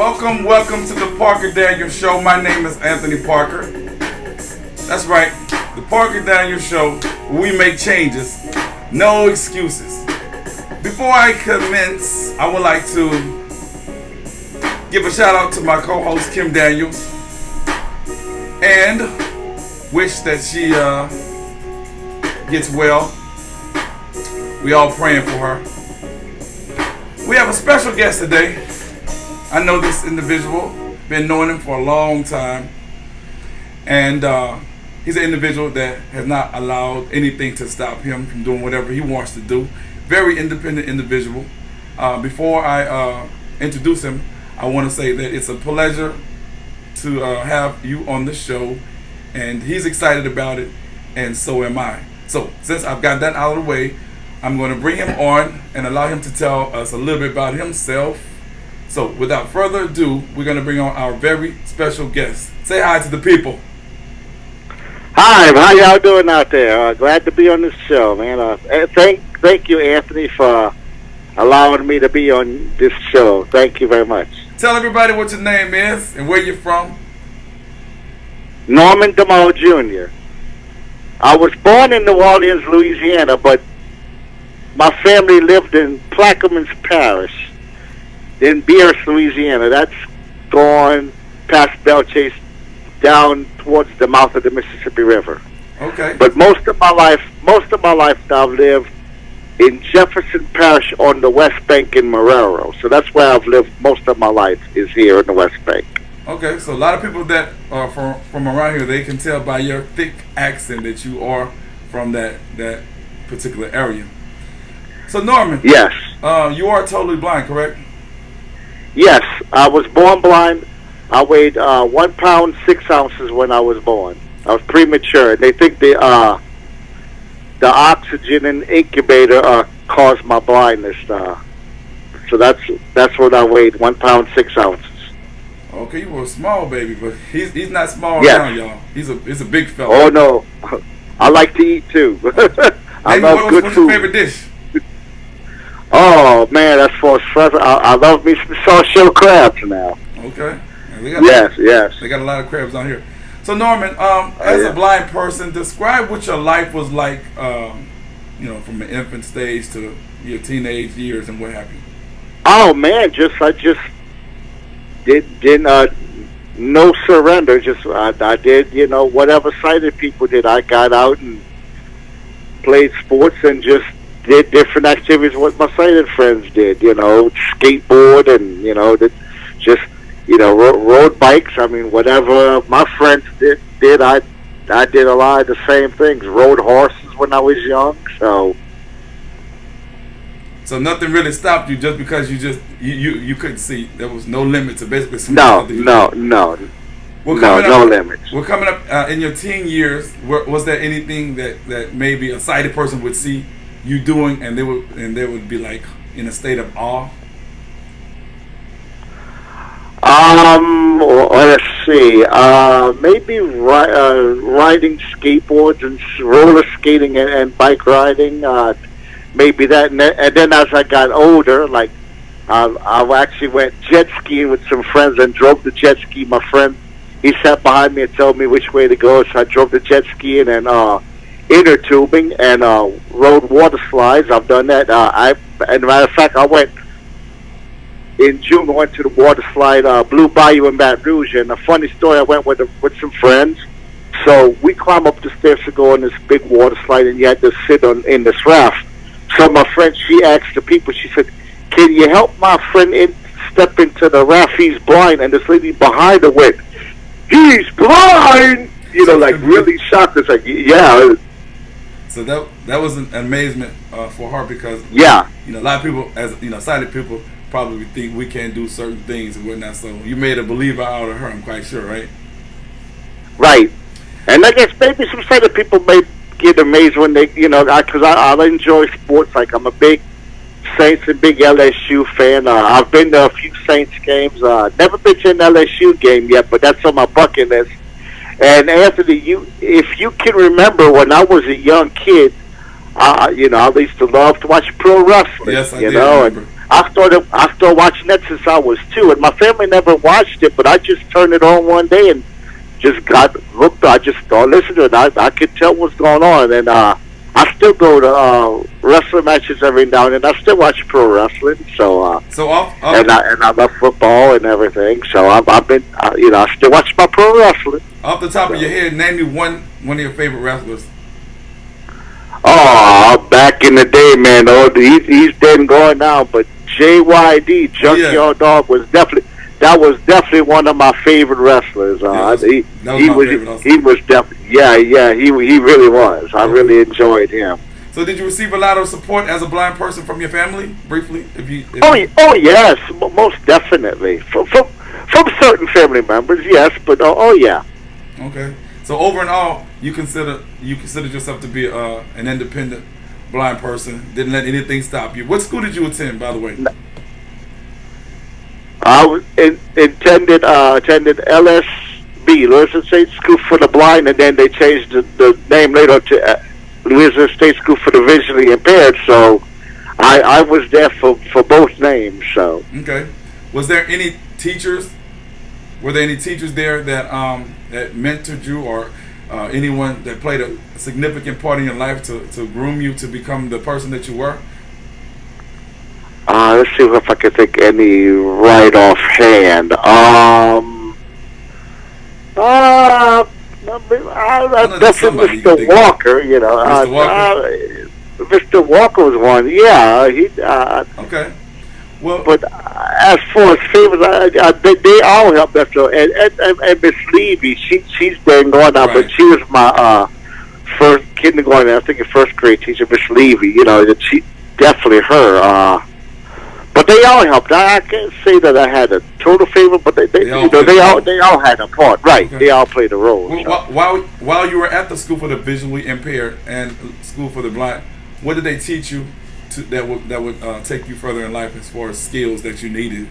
Welcome to the Parker Daniels Show. My name is Anthony Parker. That's right, the Parker Daniels Show, where we make changes, no excuses. Before I commence, I would like to give a shout out to my co-host Kim Daniels and wish that she gets well. We all praying for her. We have a special guest today. I know this individual, been knowing him for a long time, and he's an individual that has not allowed anything to stop him from doing whatever he wants to do. Very independent individual. Before I introduce him, I want to say that it's a pleasure to have you on the show, and he's excited about it, and so am I. So since I've got that out of the way, I'm going to bring him on and allow him to tell us a little bit about himself. So, without further ado, we're going to bring on our very special guest. Say hi to the people. Hi, how y'all doing out there? Glad to be on this show, man. Thank you, Anthony, for allowing me to be on this show. Thank you very much. Tell everybody what your name is and where you're from. Norman DeMo Jr. I was born in New Orleans, Louisiana, but my family lived in Plaquemines Parish in Beers, Louisiana. That's gone past Belle Chase down towards the mouth of the Mississippi River. Okay. But most of my life I've lived in Jefferson Parish on the West Bank in Marrero. So that's where I've lived most of my life, is here in the West Bank. Okay, so a lot of people that are from around here, they can tell by your thick accent that you are from that particular area. So Norman, yes, you are totally blind, correct? Yes, I was born blind. I weighed 1 pound 6 ounces when I was born. I was premature. They think the oxygen in the incubator caused my blindness. So that's what I weighed, 1 pound 6 ounces. Okay, you were a small baby, but he's not small now, y'all. He's a big fella. Oh no, I like to eat too. I love good what's food. Your favorite dish? Oh man, that's for fresh. I love me some soft-shell crabs now. Okay. Yes. They got a lot of crabs on here. So Norman, as a blind person, describe what your life was like. From the infant stage to your teenage years and what have you. Oh man, I just didn't no surrender. I did whatever sighted people did. I got out and played sports and just did different activities what my sighted friends did, skateboard and, rode bikes. I mean, whatever my friends did, I did a lot of the same things. Rode horses when I was young, so nothing really stopped you just because you couldn't see. There was no limit to basically. No limits. We're coming up in your teen years. Was there anything that maybe a sighted person would see you doing, and they would be like in a state of awe? Let's see. Maybe riding skateboards and roller skating and bike riding. Maybe that, and then as I got older, like I actually went jet skiing with some friends and drove the jet ski. My friend, he sat behind me and told me which way to go, so I drove the jet skiing and inner tubing and rode water slides. I've done that. And matter of fact, I went in June. I went to the water slide, Blue Bayou in Baton Rouge. And a funny story, I went with some friends. So we climbed up the stairs to go on this big water slide, and you had to sit in this raft. So my friend, she asked the people. She said, "Can you help my friend step into the raft? He's blind." And this lady behind her went, "He's blind!" Like really shocked. It's like, yeah. So that was an amazement for her because a lot of people, as sighted people, probably think we can't do certain things and whatnot. So you made a believer out of her. I'm quite sure, right? Right. And I guess maybe some sighted people may get amazed when they, because I enjoy sports. Like I'm a big Saints and big LSU fan. I've been to a few Saints games. Never been to an LSU game yet, but that's on my bucket list. And Anthony, if you can remember when I was a young kid, I used to love to watch pro wrestling. Yes, I did remember. And I started watching that since I was 2, and my family never watched it, but I just turned it on one day and just got hooked. I just started listening to it. I could tell what's going on, and I still go to wrestling matches every now and then. I still watch pro wrestling, and I love football and everything. So I've been, I still watch my pro wrestling. Off the top of your head, name me one of your favorite wrestlers. Oh, back in the day, man. He's dead and gone now, but JYD, Junkyard Dog, was definitely one of my favorite wrestlers. He was definitely, he really was. I really enjoyed him. So did you receive a lot of support as a blind person from your family, briefly? Oh yes, most definitely. From certain family members, yes, but yeah. Okay. So over and all, you considered yourself to be an independent blind person. Didn't let anything stop you. What school did you attend, by the way? I was attended LSB, Louisiana State School for the Blind, and then they changed the name later to Louisiana State School for the Visually Impaired. So I was there for both names. So okay. Was there any teachers? Were there any teachers there that mentored you, or anyone that played a significant part in your life to groom you to become the person that you were? Let's see if I can think any right offhand. Definitely Mr. Walker. Mr. Walker. Mr. Walker was one. Yeah, okay. Well, but as far as favorites, they all helped us. And Miss Levy, she's been going now, but she was my first kindergarten, I think, first grade teacher, Miss Levy. She definitely her. But they all helped. I can't say that I had a total favorite, but they all had a part. Right? Okay. They all played a role. Well, while you were at the School for the Visually Impaired and School for the Blind, what did they teach you that would take you further in life as far as skills that you needed?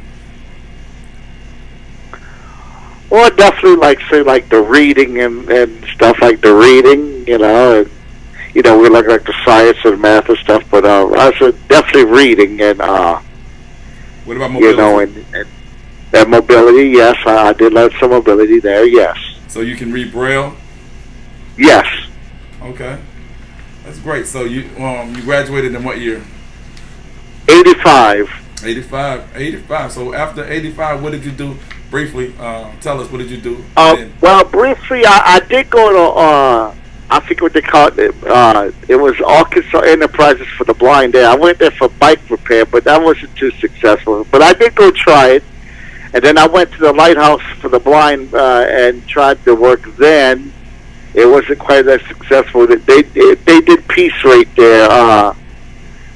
Well, definitely like the reading and stuff, like the reading, and we like the science and math and stuff. But I said definitely reading and what about mobility? And mobility, yes, I did learn some mobility there. Yes. So you can read Braille? Yes. Okay. That's great. So you graduated in what year? 85. 85. So after 85, what did you do? Briefly, tell us, what did you do? Well, briefly, I did go to, I forget what they called it. It was Arkansas Enterprises for the Blind there. I went there for bike repair, but that wasn't too successful. But I did go try it. And then I went to the Lighthouse for the Blind and tried to work then. It wasn't quite as successful. They did piece right there.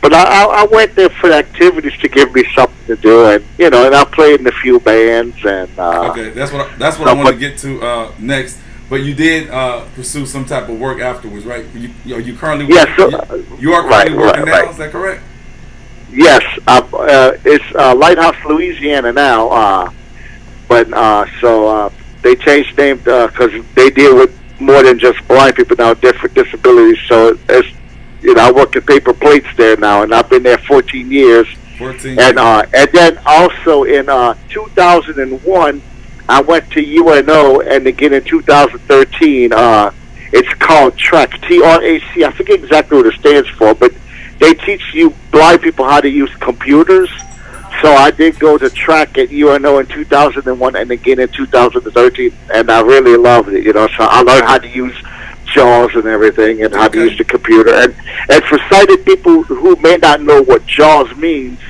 But I went there for the activities to give me something to do, and and I played in a few bands. And okay, that's what I want to get to next. But you did pursue some type of work afterwards, right? You currently you are currently working now. Right. Is that correct? Yes, it's Lighthouse, Louisiana now. But they changed name because they deal with more than just blind people now, different disabilities. So it's I work at Paper Plates there now, and I've been there 14 years. 14. And then also in 2001, I went to UNO, and again in 2013, it's called TRAC, TRAC. I forget exactly what it stands for, but they teach you blind people how to use computers. So I did go to TRAC at UNO in 2001 and again in 2013, and I really loved it. So I learned how to use JAWS and everything, and how to use the computer. And for sighted people who may not know what JAWS means,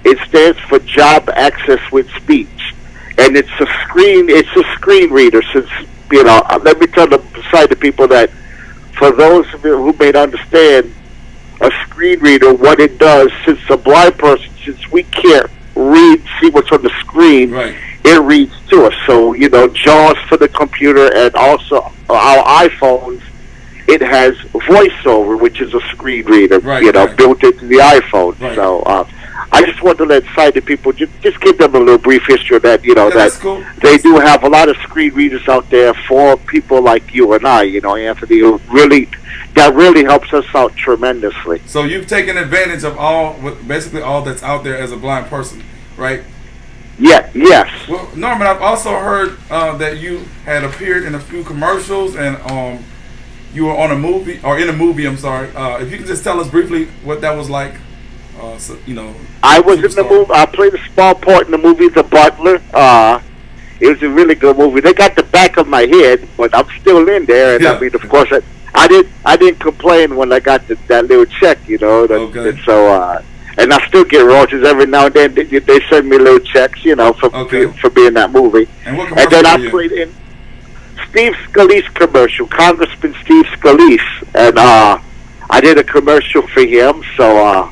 it stands for Job Access with Speech, and it's a screen reader. Since let me tell the sighted people that for those of you who may not understand, a screen reader, what it does, since a blind person, since we can't see what's on the screen, right, it reads to us. So, JAWS for the computer, and also our iPhones, it has VoiceOver, which is a screen reader, built into the iPhone. Right. So, I just want to let sighted people just give them a little brief history of that. You know, Yeah, that that's cool. they do have a lot of screen readers out there for people like you and I. You know, Anthony, who that really helps us out tremendously. So you've taken advantage of basically all that's out there as a blind person, right? Yeah. Yes. Well, Norman, I've also heard that you had appeared in a few commercials and you were on a movie, or in a movie, I'm sorry. If you could just tell us briefly what that was like. So, you know, I was in the movie. I played a small part in the movie The Butler. It was a really good movie. They got the back of my head, but I'm still in there. And yeah. I mean, of course, I didn't complain when I got that little check, you know. Okay. And so, and I still get royalties every now and then. They send me little checks, you know, for being in that movie. And what And then I commercial played in Steve Scalise commercial, Congressman Steve Scalise, and I did a commercial for him. So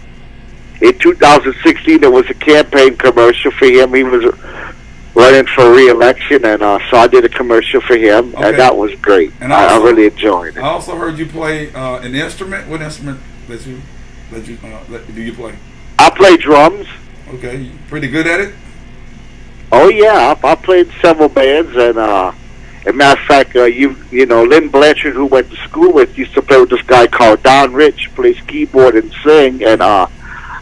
in 2016, there was a campaign commercial for him. He was running for re-election, and so I did a commercial for him, and that was great. And I really enjoyed it. I also heard you play an instrument. What instrument do you play? I play drums. Okay, you pretty good at it. Oh yeah, I played several bands, and as a matter of fact, you know, Lynn Blanchard, who went to school with, used to play with this guy called Don Rich, plays keyboard and sing, and I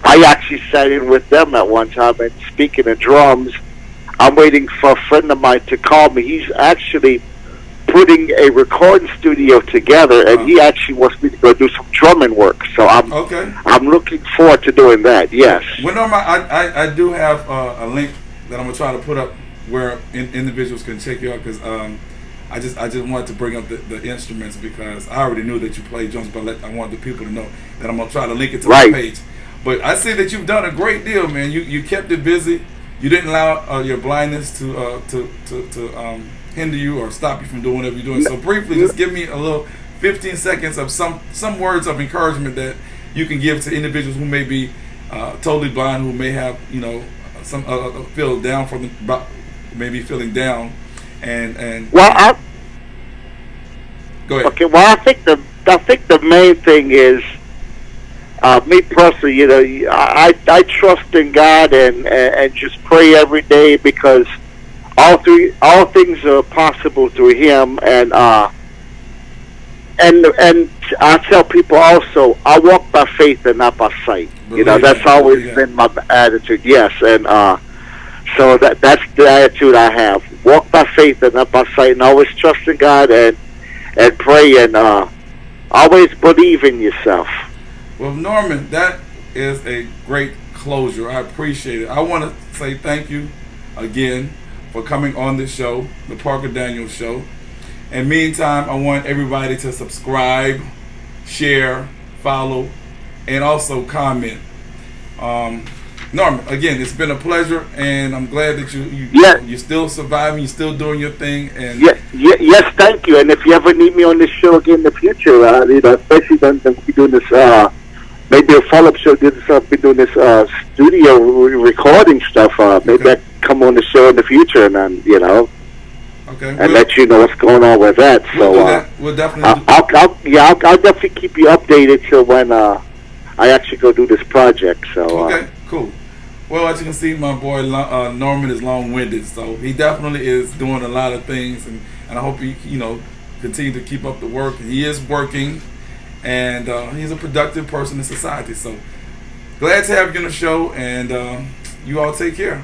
actually sat in with them at one time. And speaking of drums, I'm waiting for a friend of mine to call me. He's actually putting a recording studio together, and he actually wants me to go do some drumming work. So I'm looking forward to doing that. Yes. Well, Norma, I do have a link that I'm gonna try to put up where individuals can check you out, because I just wanted to bring up the instruments, because I already knew that you played drums, but I wanted the people to know that I'm gonna try to link it to the page. But I see that you've done a great deal, man. You kept it busy. You didn't allow your blindness to hinder you or stop you from doing whatever you're doing. So briefly, just give me a little 15 seconds of some words of encouragement that you can give to individuals who may be totally blind, who may have, you know, some feel down maybe feeling down, and well, go ahead. Okay. Well, I think the main thing is. Me personally, you know, I trust in God and just pray every day, because all things are possible through Him, and I tell people also, I walk by faith and not by sight. You know, that's always been my attitude. Yes, and so that's the attitude I have. Walk by faith and not by sight, and always trust in God and pray, and always believe in yourself. Well, Norman, that is a great closure. I appreciate it. I want to say thank you again for coming on this show, the Parker Daniels Show. And meantime, I want everybody to subscribe, share, follow, and also comment. Norman, again, it's been a pleasure, and I'm glad that you're still surviving, you're still doing your thing. And yes, thank you. And if you ever need me on this show again in the future, you know, especially when we're doing this. Maybe a follow-up show. Be doing this studio recording stuff. Maybe I can come on the show in the future, and then and let you know what's going on with that. We'll definitely. I'll definitely keep you updated till when I actually go do this project. So okay, cool. Well, as you can see, my boy Norman is long-winded, so he definitely is doing a lot of things, and I hope he continue to keep up the work. He is working. And he's a productive person in society. So glad to have you on the show, and you all take care.